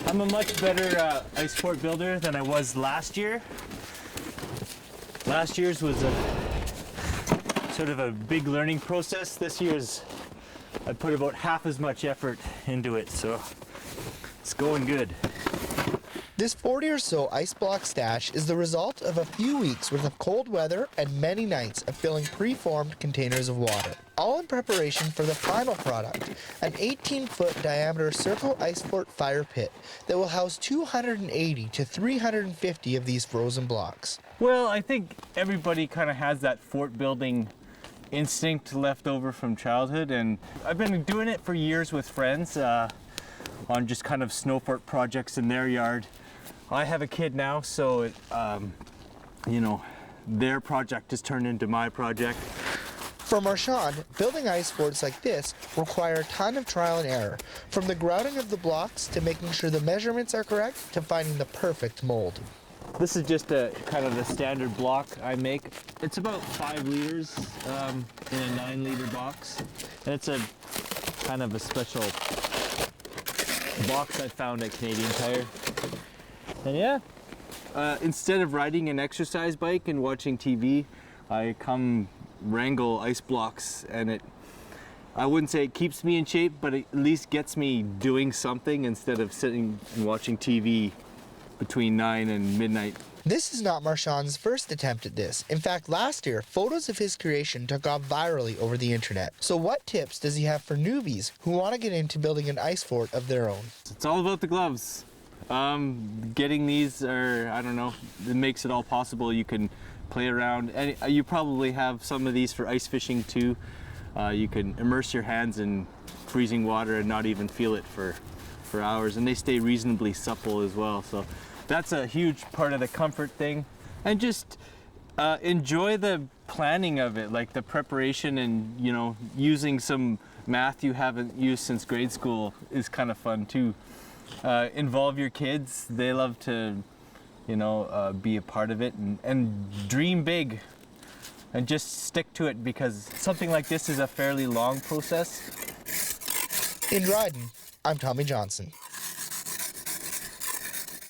I'm a much better ice fort builder than I was last year. Last year's was a sort of a big learning process. This year's I put about half as much effort into it, so it's going good. This 40 or so ice block stash is the result of a few weeks worth of cold weather and many nights of filling pre-formed containers of water, all in preparation for the final product, an 18-foot diameter circle ice fort fire pit that will house 280 to 350 of these frozen blocks. Well, I think everybody kind of has that fort building instinct left over from childhood, and I've been doing it for years with friends on just kind of snow fort projects in their yard. I have a kid now, so it, you know, their project has turned into my project. For Marchand, building ice forts like this require a ton of trial and error, from the grouting of the blocks to making sure the measurements are correct to finding the perfect mold. This is just a kind of the standard block I make. It's about 5 liters in a 9-liter box. And it's a kind of a special box I found at Canadian Tire. And yeah, instead of riding an exercise bike and watching TV, I come wrangle ice blocks, and I wouldn't say it keeps me in shape, but it at least gets me doing something instead of sitting and watching TV between 9 and midnight. This is not Marchand's first attempt at this. In fact, last year, photos of his creation took off virally over the internet. So what tips does he have for newbies who want to get into building an ice fort of their own? It's all about the gloves. Getting these I don't know, it makes it all possible. You can play around, and you probably have some of these for ice fishing too. You can immerse your hands in freezing water and not even feel it for hours, and they stay reasonably supple as well. So that's a huge part of the comfort thing. And just enjoy the planning of it, like the preparation, and you know, using some math you haven't used since grade school is kind of fun too. Involve your kids. They love to, you know, be a part of it, and dream big and just stick to it, because something like this is a fairly long process. In Dryden, I'm Tommy Johnson.